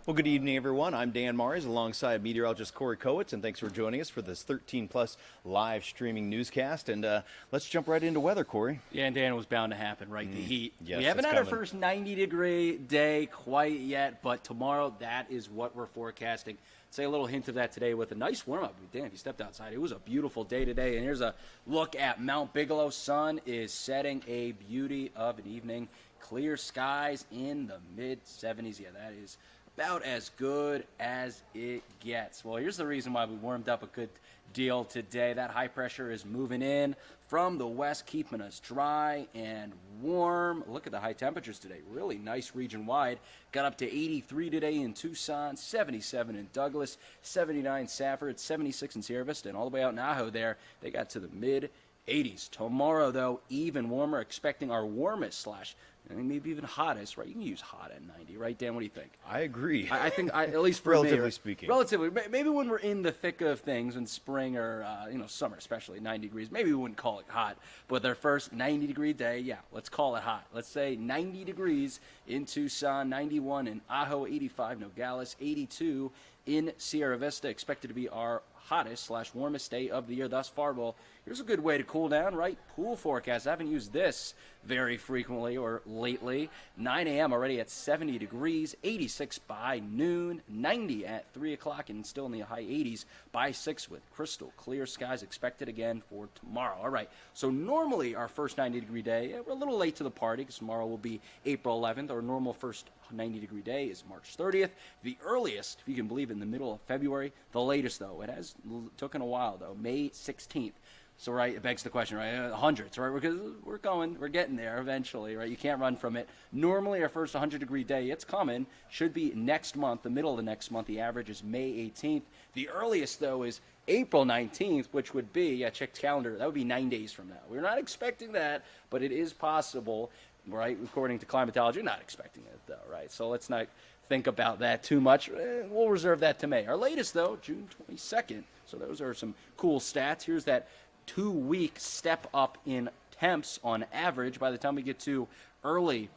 Well, good evening, everyone. I'm Dan Mars alongside meteorologist Corey Kowitz, and thanks for joining us for this 13-plus live streaming newscast. And let's jump right into weather, Corey. Yeah, and Dan, it was bound to happen, right? The heat. Yes, we haven't it's had our coming. first 90-degree day quite yet, but tomorrow, that is what we're forecasting. Say a little hint of that today with a nice warm-up. Dan, if you stepped outside, it was a beautiful day today. And here's a look at Mount Bigelow. Sun is setting, a beauty of an evening. Clear skies in the mid-70s. Yeah, that is about as good as it gets. Well, here's the reason why we warmed up a good deal today. That high pressure is moving in from the west, keeping us dry and warm. Look at the high temperatures today. Really nice region-wide. Got up to 83 today in Tucson, 77 in Douglas, 79 Safford, 76 in Sierra Vista, and all the way out in Ajo there, they got to the mid-80s. Tomorrow, though, even warmer, expecting our warmest slash maybe even hottest, right? You can use hot at 90, right, Dan? What do you think? I agree. I think, at least for Relatively me, speaking. Relatively. Maybe when we're in the thick of things, in spring or, summer especially, 90 degrees, maybe we wouldn't call it hot. But their first 90-degree day, yeah, let's call it hot. Let's say 90 degrees in Tucson, 91 in Ajo, 85 Nogales, 82 in Sierra Vista, expected to be our hottest slash warmest day of the year thus far. Well, here's a good way to cool down, right? Pool forecast. I haven't used this very frequently or lately. 9 a.m. already at 70 degrees, 86 by noon, 90 at 3 o'clock, and still in the high 80s by 6 with crystal clear skies expected again for tomorrow. All right, so normally our first 90-degree day, we're a little late to the party because tomorrow will be April 11th. Our normal first 90-degree day is March 30th. The earliest, if you can believe, in the middle of February. The latest, though, it has taken a while, though, May 16th. So, right, it begs the question, right, hundreds, right, because we're getting there eventually, right, you can't run from it. Normally, our first 100-degree day, it's coming, should be next month, the middle of the next month. The average is May 18th. The earliest, though, is April 19th, which would be, check the calendar, that would be 9 days from now. We're not expecting that, but it is possible, right, according to climatology. Not expecting it, though, right, so let's not think about that too much. We'll reserve that to May. Our latest, though, June 22nd, so those are some cool stats. Here's that 2-week step up in temps on average. By the time we get to early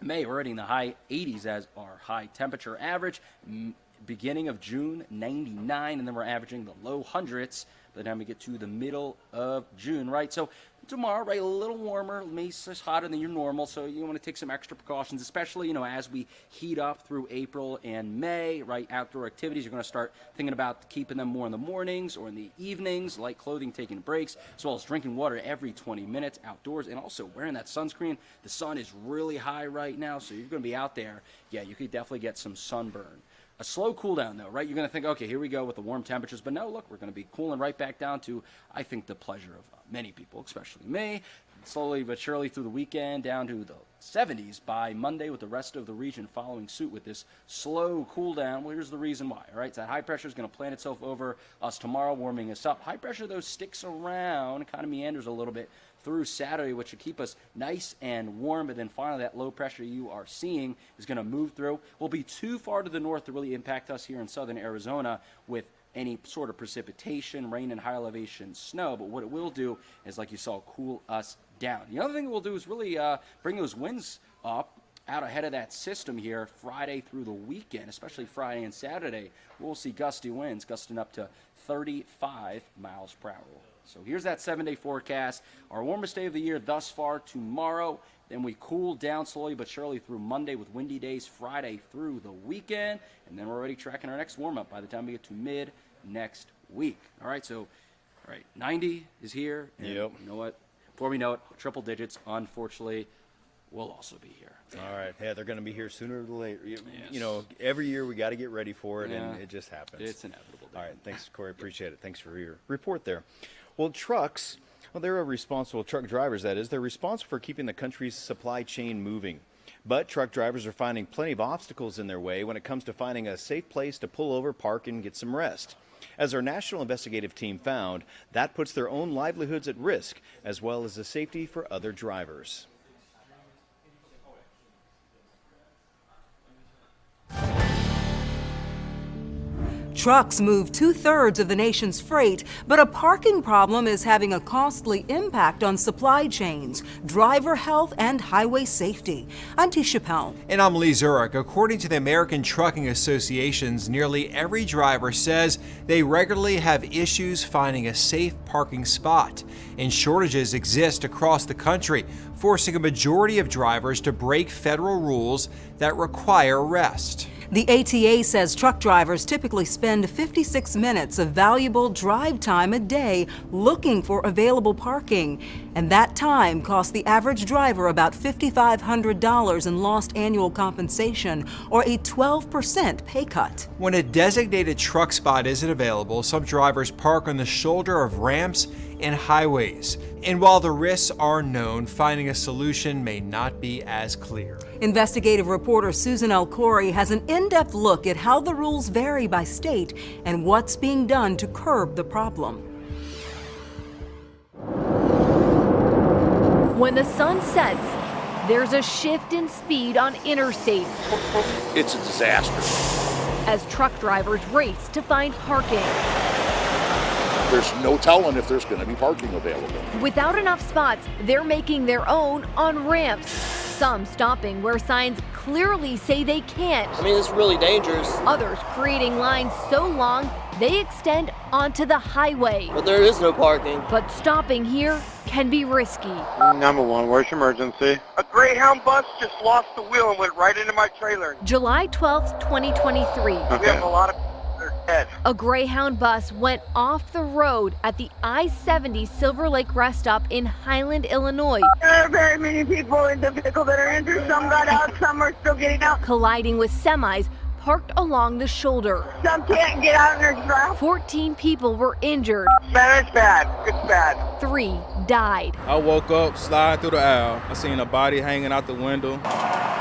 May, we're already in the high 80s as our high temperature average. Beginning of June, 99, and then we're averaging the low hundreds by the time we get to the middle of June, right? So tomorrow, right, a little warmer, maybe just hotter than your normal, so you want to take some extra precautions, especially, as we heat up through April and May, right? Outdoor activities, you're going to start thinking about keeping them more in the mornings or in the evenings, light clothing, taking breaks, as well as drinking water every 20 minutes outdoors, and also wearing that sunscreen. The sun is really high right now, so you're going to be out there. Yeah, you could definitely get some sunburn. A slow cool down, though, right? You're going to think, okay, here we go with the warm temperatures. But no, look, we're going to be cooling right back down to, I think, the pleasure of many people, especially me. Slowly but surely through the weekend, down to the 70s by Monday, with the rest of the region following suit with this slow cool down. Well, here's the reason why, all right? So that high pressure is going to plant itself over us tomorrow, warming us up. High pressure, though, sticks around, kind of meanders a little bit through Saturday, which should keep us nice and warm. But then finally, that low pressure you are seeing is going to move through. Will be too far to the north to really impact us here in southern Arizona with any sort of precipitation, rain, and high elevation snow. But what it will do is, like you saw, cool us down. The other thing it will do is really bring those winds up out ahead of that system here Friday through the weekend, especially Friday and Saturday. We'll see gusty winds gusting up to 35 miles per hour. So here's that 7-day forecast. Our warmest day of the year thus far tomorrow. Then we cool down slowly but surely through Monday with windy days Friday through the weekend. And then we're already tracking our next warm-up by the time we get to mid next week. All right, so, 90 is here. And Yep. You know what? Before we know it, triple digits, unfortunately, will also be here. All right. Yeah, they're going to be here sooner or later. Yes. Every year we got to get ready for it, Yeah. and it just happens. It's inevitable. All right. Thanks, Corey. Appreciate it. Thanks for your report there. Well, trucks, they're responsible, truck drivers, that is, they're responsible for keeping the country's supply chain moving. But truck drivers are finding plenty of obstacles in their way when it comes to finding a safe place to pull over, park, and get some rest. As our national investigative team found, that puts their own livelihoods at risk, as well as the safety for other drivers. Trucks move 2/3 of the nation's freight, but a parking problem is having a costly impact on supply chains, driver health, and highway safety. I'm Tisha Pell. And I'm Lee Zurich. According to the American Trucking Associations, nearly every driver says they regularly have issues finding a safe parking spot. And shortages exist across the country, forcing a majority of drivers to break federal rules that require rest. The ATA says truck drivers typically spend 56 minutes of valuable drive time a day looking for available parking. And that time costs the average driver about $5,500 in lost annual compensation, or a 12% pay cut. When a designated truck spot isn't available, some drivers park on the shoulder of ramps and highways. And while the risks are known, finding a solution may not be as clear. Investigative reporter Susan L. Corey has an in-depth look at how the rules vary by state and what's being done to curb the problem. When the sun sets, there's a shift in speed on interstates. It's a disaster. As truck drivers race to find parking. There's no telling if there's going to be parking available. Without enough spots, they're making their own on ramps. Some stopping where signs clearly say they can't. I mean, it's really dangerous. Others creating lines so long they extend onto the highway. But there is no parking. But stopping here can be risky. Number one, where's your emergency? A Greyhound bus just lost the wheel and went right into my trailer. July 12th, 2023. We have a lot of that are dead. A Greyhound bus went off the road at the I-70 Silver Lake rest stop in Highland, Illinois. There are very many people in the vehicle that are injured. Some got out, some are still getting out. Colliding with semis parked along the shoulder. Some can't get out in their truck. 14 people were injured. Man, it's bad. It's bad. 3 died. I woke up, sliding through the aisle. I seen a body hanging out the window.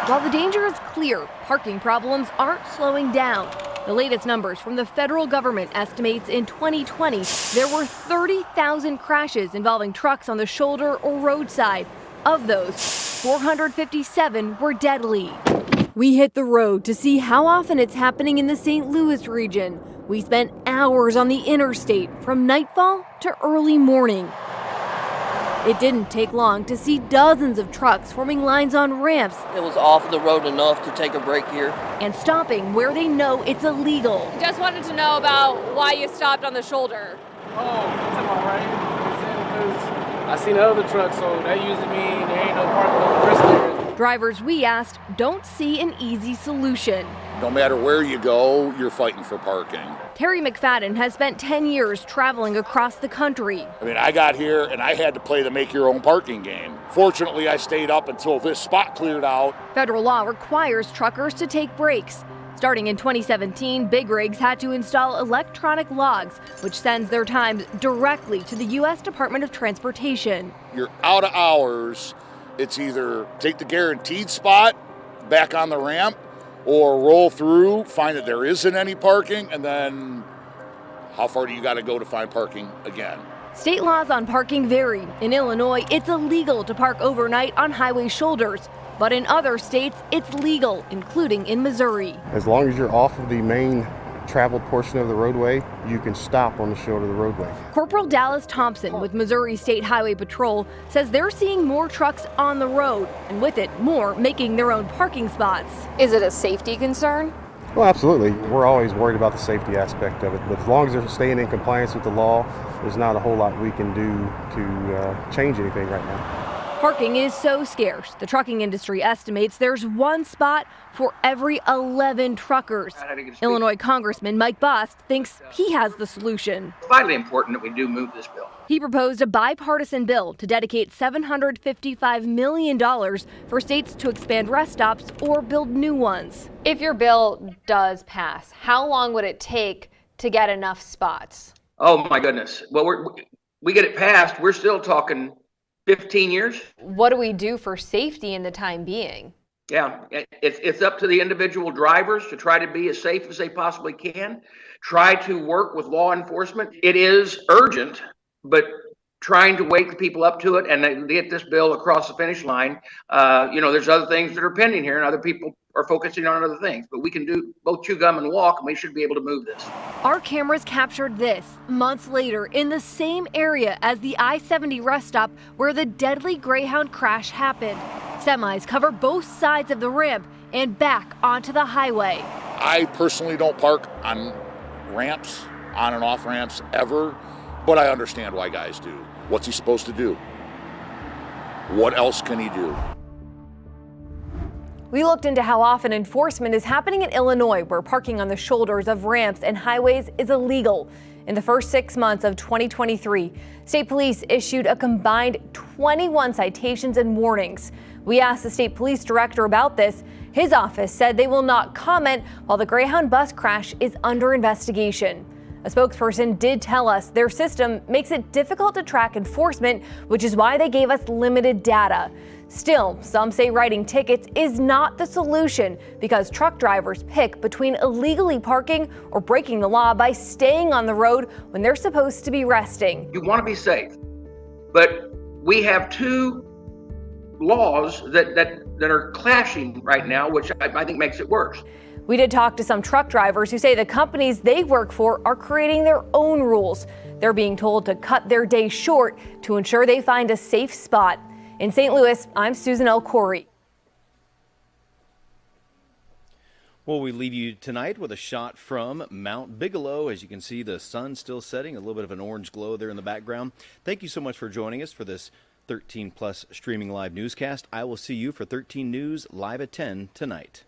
While the danger is clear, parking problems aren't slowing down. The latest numbers from the federal government estimates in 2020 there were 30,000 crashes involving trucks on the shoulder or roadside. Of those, 457 were deadly. We hit the road to see how often it's happening in the St. Louis region. We spent hours on the interstate from nightfall to early morning. It didn't take long to see dozens of trucks forming lines on ramps. It was off the road enough to take a break here. And stopping where they know it's illegal. Just wanted to know about why you stopped on the shoulder. Oh, that's about right. Because I seen the other trucks, so that usually means there ain't no parking on the rest area. Drivers we asked don't see an easy solution. No matter where you go, you're fighting for parking. Terry McFadden has spent 10 years traveling across the country. I mean, I got here and I had to play the make your own parking game. Fortunately, I stayed up until this spot cleared out. Federal law requires truckers to take breaks. Starting in 2017, big rigs had to install electronic logs, which sends their times directly to the U.S. Department of Transportation. You're out of hours. It's either take the guaranteed spot back on the ramp or roll through, find that there isn't any parking, and then how far do you got to go to find parking again? State laws on parking vary. In Illinois, it's illegal to park overnight on highway shoulders. But in other states, it's legal, including in Missouri. As long as you're off of the main traveled portion of the roadway, you can stop on the shoulder of the roadway. Corporal Dallas Thompson with Missouri State Highway Patrol says they're seeing more trucks on the road, and with it, more making their own parking spots. Is it a safety concern? Well, absolutely. We're always worried about the safety aspect of it, but as long as they're staying in compliance with the law, there's not a whole lot we can do to change anything right now. Parking is so scarce, the trucking industry estimates there's one spot for every 11 truckers. Illinois Congressman Mike Bost thinks he has the solution. It's vitally important that we do move this bill. He proposed a bipartisan bill to dedicate $755 million for states to expand rest stops or build new ones. If your bill does pass, how long would it take to get enough spots? Oh my goodness. Well, we get it passed, we're still talking 15 years. What do we do for safety in the time being? Yeah, it's up to the individual drivers to try to be as safe as they possibly can. Try to work with law enforcement. It is urgent, but trying to wake the people up to it and then get this bill across the finish line. There's other things that are pending here and other people are focusing on other things, but we can do both chew gum and walk, and we should be able to move this. Our cameras captured this months later in the same area as the I-70 rest stop where the deadly Greyhound crash happened. Semis cover both sides of the ramp and back onto the highway. I personally don't park on ramps, on and off ramps ever, but I understand why guys do. What's he supposed to do? What else can he do? We looked into how often enforcement is happening in Illinois, where parking on the shoulders of ramps and highways is illegal. In the first 6 months of 2023, state police issued a combined 21 citations and warnings. We asked the state police director about this. His office said they will not comment while the Greyhound bus crash is under investigation. A spokesperson did tell us their system makes it difficult to track enforcement, which is why they gave us limited data. Still, some say writing tickets is not the solution because truck drivers pick between illegally parking or breaking the law by staying on the road when they're supposed to be resting. You want to be safe, but we have two laws that are clashing right now, which I think makes it worse. We did talk to some truck drivers who say the companies they work for are creating their own rules. They're being told to cut their day short to ensure they find a safe spot. In St. Louis, I'm Susan L. Corey. Well, we leave you tonight with a shot from Mount Bigelow. As you can see, the sun still setting, a little bit of an orange glow there in the background. Thank you so much for joining us for this 13 Plus streaming live newscast. I will see you for 13 News live at 10 tonight.